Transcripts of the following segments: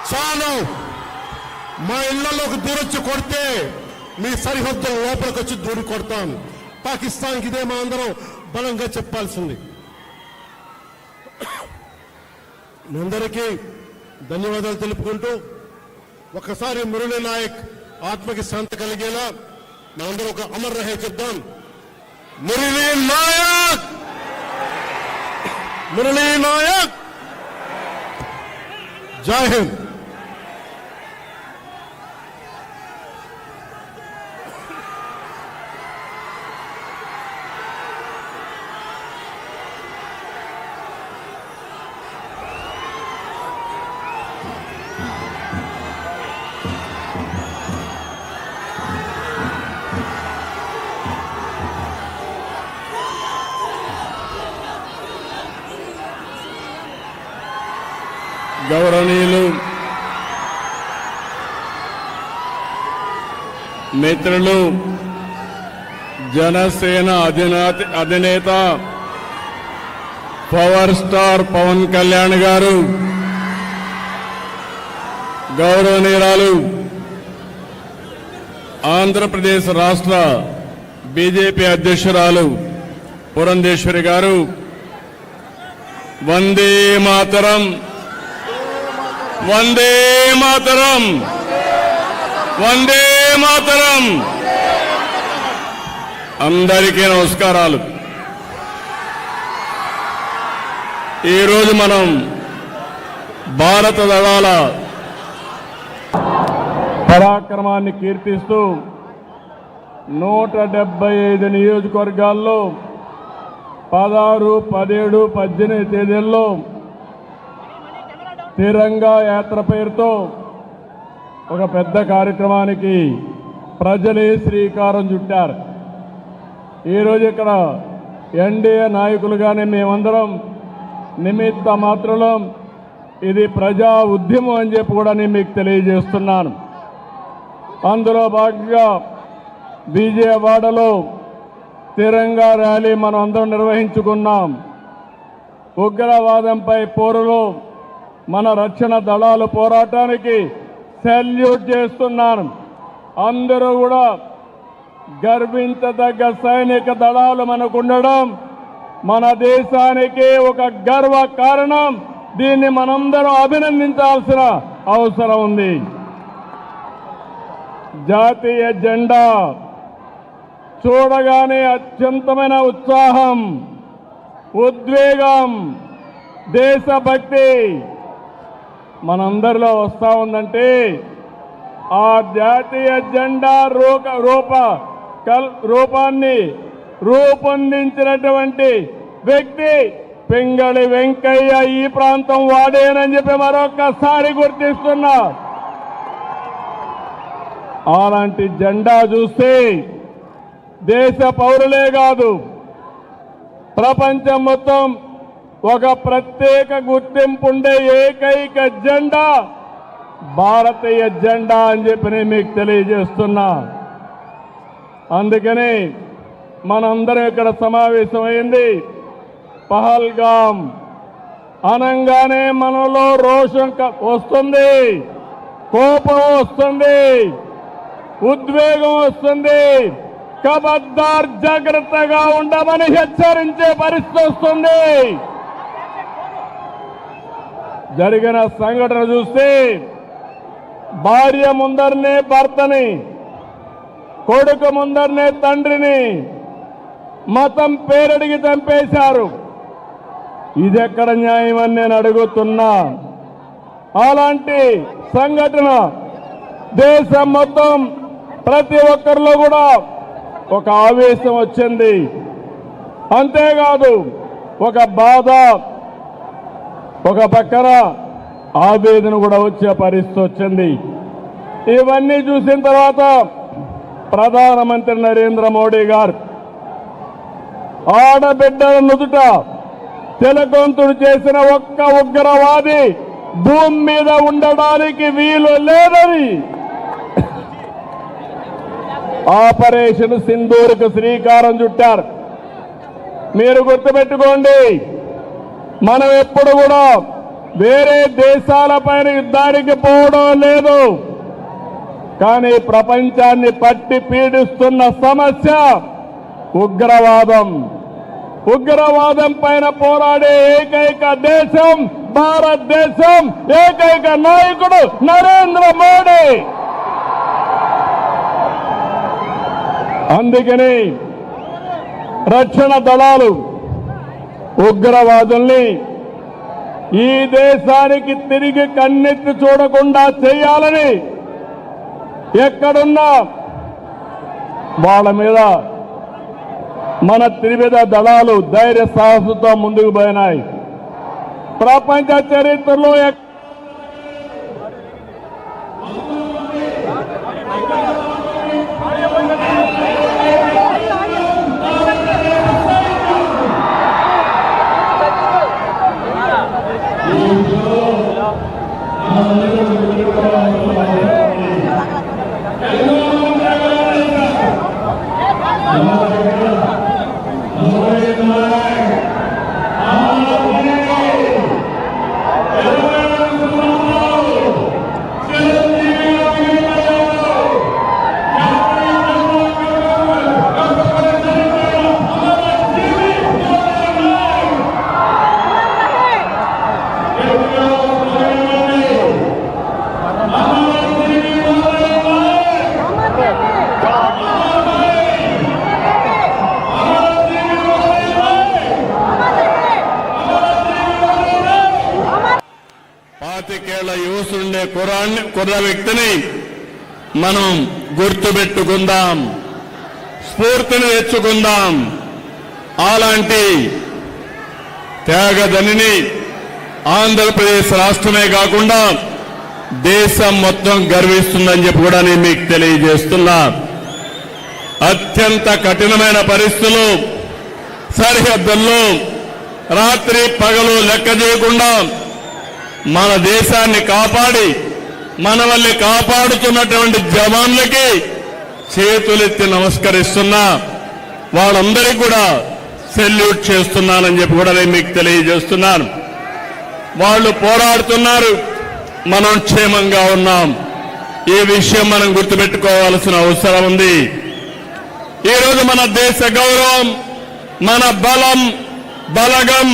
చాలు, మా ఇళ్లలోకి దూరొచ్చి కొడితే మీ సరిహద్దుల లోపలికి వచ్చి దూరి కొడతాం. పాకిస్తాన్కి ఇదే మా అందరం బలంగా చెప్పాల్సింది. మీ అందరికీ ధన్యవాదాలు తెలుపుకుంటూ ఒకసారి మురళీ నాయక్ ఆత్మకి శాంతి కలిగేలా మనందరూ ఒక అమర్ రహే చెప్దాం. మురళీ నాయక్, మురళీ నాయక్, జై హింద్. గౌరవనీయులు మిత్రులు, జనసేన అధినేత పవర్ స్టార్ పవన్ కళ్యాణ్ గారు, గౌరవనీయురాలు ఆంధ్రప్రదేశ్ రాష్ట్ర బీజేపీ అధ్యక్షురాలు పురంధేశ్వరి గారు, వందే మాతరం, వందే మాతరం, వందే మాతరం. అందరికీ నమస్కారాలు. ఈరోజు మనం భారత దళాల పరాక్రమాన్ని కీర్తిస్తూ 175 నియోజకవర్గాల్లో 16, 17, 18 తేదీల్లో తిరంగా యాత్ర పేరుతో ఒక పెద్ద కార్యక్రమానికి ప్రజలే శ్రీకారం చుట్టారు. ఈరోజు ఇక్కడ ఎన్డీఏ నాయకులుగానే మేమందరం నిమిత్త మాత్రులం. ఇది ప్రజా ఉద్యమం అని చెప్పి కూడా నేను మీకు తెలియజేస్తున్నాను. అందులో భాగంగా విజయవాడలో తిరంగా ర్యాలీ మనం అందరం నిర్వహించుకున్నాం. ఉగ్రవాదంపై పోరులో మన రక్షణ దళాల పోరాటానికి సెల్యూట్ చేస్తున్నాను. అందరూ కూడా గర్వించదగ్గ సైనిక దళాలు మనకు ఉండడం మన దేశానికి ఒక గర్వ కారణం. దీన్ని మనందరం అభినందించాల్సిన అవసరం ఉంది. జాతీయ జెండా చూడగానే అత్యంతమైన ఉత్సాహం, ఉద్వేగం, దేశభక్తి మనందరిలో వస్తా ఉందంటే ఆ జాతీయ జెండా రూపాన్ని రూపొందించినటువంటి వ్యక్తి పింగళి వెంకయ్య ఈ ప్రాంతం వాడేనని చెప్పి మరొకసారి గుర్తిస్తున్నా. అలాంటి జెండా చూస్తే దేశ పౌరులే కాదు, ప్రపంచం మొత్తం ఒక ప్రత్యేక గుర్తింపు ఉండే ఏకైక జెండా భారతీయ జెండా అని చెప్పి నేను మీకు తెలియజేస్తున్నా. అందుకని మనందరం ఇక్కడ సమావేశమైంది. పహల్గాం అనంగానే మనలో రోషం వస్తుంది, కోపం వస్తుంది, ఉద్వేగం వస్తుంది. ఖబర్దార్, జాగ్రత్తగా ఉండమని హెచ్చరించే పరిస్థితి వస్తుంది. జరిగిన సంఘటన చూస్తే భార్య ముందరనే భర్తని, కొడుకు ముందరనే తండ్రిని మతం పేరడిగి చంపేశారు. ఇదెక్కడ న్యాయం అని నేను అడుగుతున్నా. అలాంటి సంఘటన దేశం మొత్తం ప్రతి ఒక్కరిలో కూడా ఒక ఆవేశం వచ్చింది. అంతేకాదు ఒక బాధ, ఒక పక్కన ఆవేదన కూడా వచ్చే పరిస్థితి వచ్చింది. ఇవన్నీ చూసిన తర్వాత ప్రధానమంత్రి నరేంద్ర మోడీ గారు ఆడబిడ్డల నుదుట తిలకంతుడు చేసిన ఒక్క ఉగ్రవాది భూమి మీద ఉండడానికి వీలు లేదని ఆపరేషన్ సింధూర్కు శ్రీకారం చుట్టారు. మీరు గుర్తుపెట్టుకోండి, మనం ఎప్పుడు కూడా వేరే దేశాలపైన యుద్ధానికి పోవడం లేదు. కానీ ప్రపంచాన్ని పట్టి పీడిస్తున్న సమస్య ఉగ్రవాదం. ఉగ్రవాదం పైన పోరాడే ఏకైక దేశం భారతదేశం, ఏకైక నాయకుడు నరేంద్ర మోడీ. అందుకని రక్షణ దళాలు ఉగ్రవాదుల్ని ఈ దేశానికి తిరిగి కన్నెత్తి చూడకుండా చేయాలని ఎక్కడున్నా వాళ్ళ మీద మన త్రివిధ దళాలు ధైర్య సాహసంతో ముందుకు పోయినాయి. ప్రపంచ చరిత్రలో పాతికేళ్ల యువసుండే కుర్ర వ్యక్తిని మనం గుర్తుపెట్టుకుందాం, స్ఫూర్తిని తెచ్చుకుందాం. అలాంటి త్యాగదనిని ఆంధ్రప్రదేశ్ రాష్ట్రమే కాకుండా దేశం మొత్తం గర్విస్తుందని చెప్పి కూడా నేను మీకు తెలియజేస్తున్నా. అత్యంత కఠినమైన పరిస్థితులు సరిహద్దుల్లో రాత్రి పగలు లెక్క చేయకుండా మన దేశాన్ని కాపాడి మనల్ని కాపాడుతున్నటువంటి జవాన్లకి చేతులెత్తి నమస్కరిస్తున్నా. వాళ్ళందరికీ కూడా సెల్యూట్ చేస్తున్నానని చెప్పి కూడా నేను మీకు తెలియజేస్తున్నాను. వాళ్ళు పోరాడుతున్నారు, మనం క్షేమంగా ఉన్నాం. ఈ విషయం మనం గుర్తుపెట్టుకోవాల్సిన అవసరం ఉంది. ఈరోజు మన దేశ గౌరవం, మన బలం, బలగం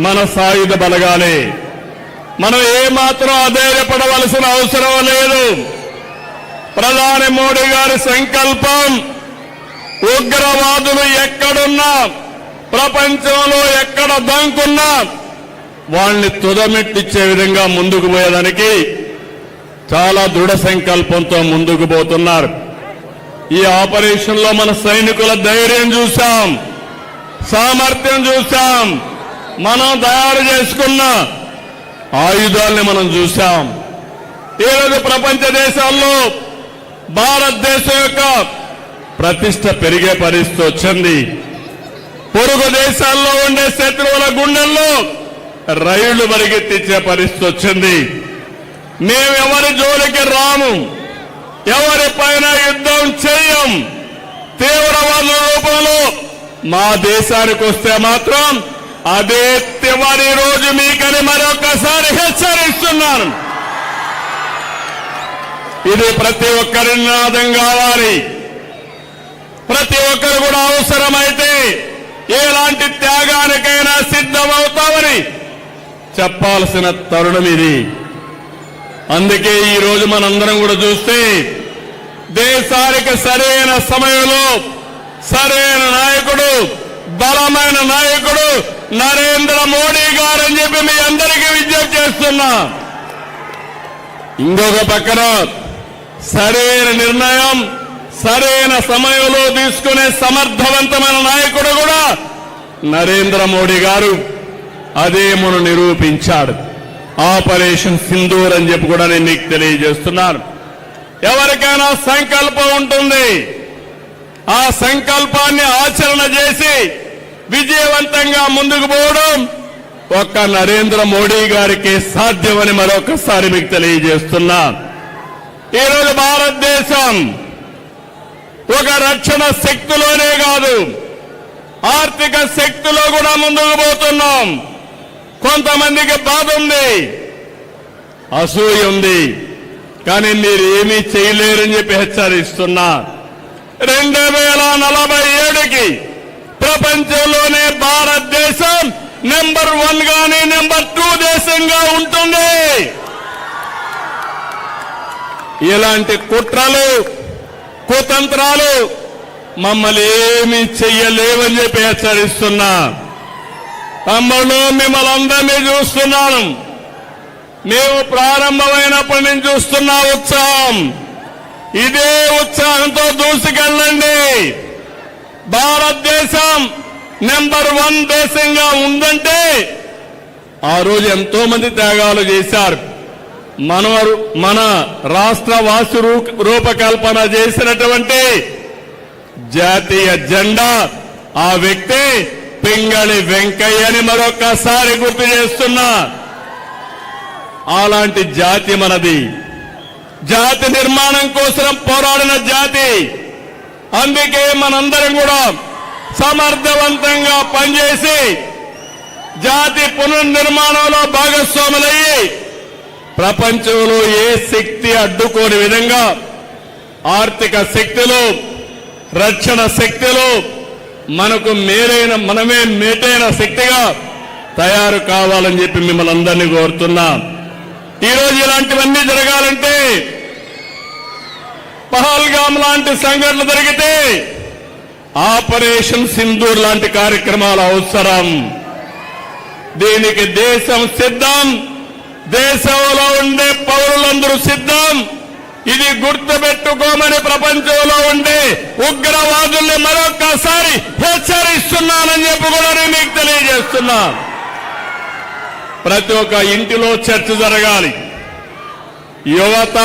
మన సాయుధ బలగాలే. మనం ఏమాత్రం అధైర్యపడవలసిన అవసరం లేదు. ప్రధాని మోడీ గారి సంకల్పం ఉగ్రవాదులు ఎక్కడున్నా, ప్రపంచంలో ఎక్కడ దంకున్నా వాళ్ళని తుదమెట్టిచ్చే విధంగా ముందుకు పోయేదానికి చాలా దృఢ సంకల్పంతో ముందుకు పోతున్నారు. ఈ ఆపరేషన్ లో మన సైనికుల ధైర్యం చూశాం, సామర్థ్యం చూశాం, మనం తయారు చేసుకున్న ఆయుధాలని మనం చూశాం. ఈరోజు ప్రపంచ దేశాల్లో భారతదేశం యొక్క ప్రతిష్ట పెరిగే పరిస్థితి వచ్చింది. పొరుగు దేశాల్లో ఉండే శత్రువుల గుండెల్లో రైళ్లు పరిగెత్తించే పరిస్థితి వచ్చింది. మేమెవరి జోలికి రాము, ఎవరిపైన యుద్ధం చేయం. తీవ్రవాదుల రూపంలో మా దేశానికి వస్తే మాత్రం అదే చివరి రోజు మీకని మరొకసారి హెచ్చరిస్తున్నాను. ఇది ప్రతి ఒక్కరి నినాదం కావాలి. ప్రతి ఒక్కరు కూడా అవసరమైతే ఎలాంటి త్యాగానికైనా సిద్ధమవుతామని చెప్పాల్సిన తరుణం ఇది. అందుకే ఈ రోజు మనందరం కూడా చూస్తే దేశానికి సరైన సమయంలో సరైన నాయకుడు, బలమైన నాయకుడు నరేంద్ర మోడీ గారు అని చెప్పి మీ అందరికీ విజ్ఞప్తి చేస్తున్నా. ఇంకొక పక్కన సరైన నిర్ణయం సరైన సమయంలో తీసుకునే సమర్థవంతమైన నాయకుడు కూడా నరేంద్ర మోడీ గారు. అదే మనం నిరూపించాడు. ఆపరేషన్ సింధూర్ అని చెప్పి కూడా నేను మీకు తెలియజేస్తున్నాను. ఎవరికైనా సంకల్పం ఉంటుంది, ఆ సంకల్పాన్ని ఆచరణ చేసి విజయవంతంగా ముందుకు పోవడం ఒక్క నరేంద్ర మోడీ గారికి సాధ్యమని మరొకసారి మీకు తెలియజేస్తున్నా. ఈరోజు భారతదేశం ఒక రక్షణ శక్తిలోనే కాదు, ఆర్థిక శక్తిలో కూడా ముందుకు పోతున్నాం. కొంతమందికి బాధ ఉంది, అసూయ ఉంది. కానీ మీరు ఏమీ చేయలేరని చెప్పి హెచ్చరిస్తున్నా. 2047కి ప్రపంచంలోనే భారతదేశం నెంబర్ 1 గానీ నెంబర్ 2 దేశంగా ఉంటుంది. ఇలాంటి కుట్రలు కుతంత్రాలు మమ్మల్ని ఏమీ చెయ్యలేవని చెప్పి హెచ్చరిస్తున్నా. తమ్ముళ్ళు, మిమ్మల్ని అందరినీ చూస్తున్నాను. మేము ప్రారంభమైనప్పటి నుంచి చూస్తున్న ఉత్సాహం, ఇదే ఉత్సాహంతో దూసుకెళ్ళండి. భారతదేశం నెంబర్ 1 దేశంగా ఉందంటే ఆ రోజు ఎంతో మంది త్యాగాలు చేశారు. మన రాష్ట్ర వాసు రూపకల్పన చేసినటువంటి జాతీయ జెండా ఆ వ్యక్తి పింగళి వెంకయ్యని మరొక్కసారి గుర్తు చేస్తున్నా. అలాంటి జాతి మనది. జాతి నిర్మాణం కోసం పోరాడిన జాతి. అందుకే మనందరం కూడా సమర్థవంతంగా పనిచేసి జాతి పునర్నిర్మాణంలో భాగస్వాములయ్యి ప్రపంచంలో ఏ శక్తి అడ్డుకోని విధంగా ఆర్థిక శక్తులు, రక్షణ శక్తులు మనకు మనమే మేటైన శక్తిగా తయారు కావాలని చెప్పి మిమ్మల్ని అందరినీ కోరుతున్నా. ఈరోజు ఇలాంటివన్నీ జరగాలంటే, పహల్గామ్ లాంటి సంఘటనలు జరిగితే ఆపరేషన్ సింధూర్ లాంటి కార్యక్రమాలు అవసరం. దీనికి దేశం సిద్ధం, దేశంలో ఉండే పౌరులందరూ సిద్ధం. ఇది గుర్తుపెట్టుకోమని ప్రపంచంలో ఉండే ఉగ్రవాదుల్ని మరొక్కసారి హెచ్చరిస్తున్నానని చెప్పి కూడా నేను మీకు తెలియజేస్తున్నా. ప్రతి ఒక్క ఇంటిలో చర్చ జరగాలి. యువత,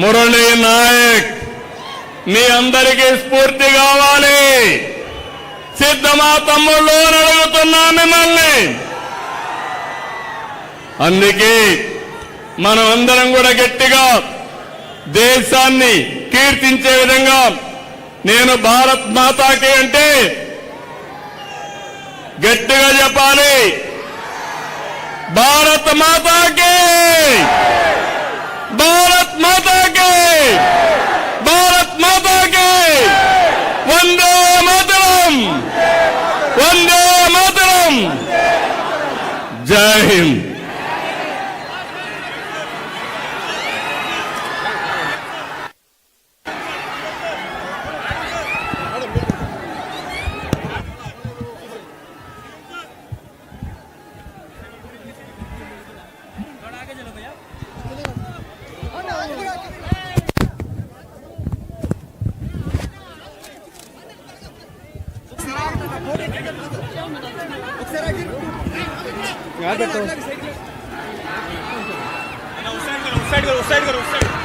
మురళీ నాయక్, మీ అందరికీ స్ఫూర్తి కావాలి. సిద్ధమా తమ్ముళ్ళు అని అడుగుతున్నా మిమ్మల్ని. అందుకే మనం అందరం కూడా గట్టిగా దేశాన్ని కీర్తించే విధంగా, నేను భారత్ మాతాకి అంటే గట్టిగా చెప్పాలి. భారత్ మాతాకి, భారత్ మాతాకి, భారత్ మాతాకి, వందే మాతరం, వందే మాతరం. జై హింద్. उस साइड करो, उस साइड करो, उस साइड।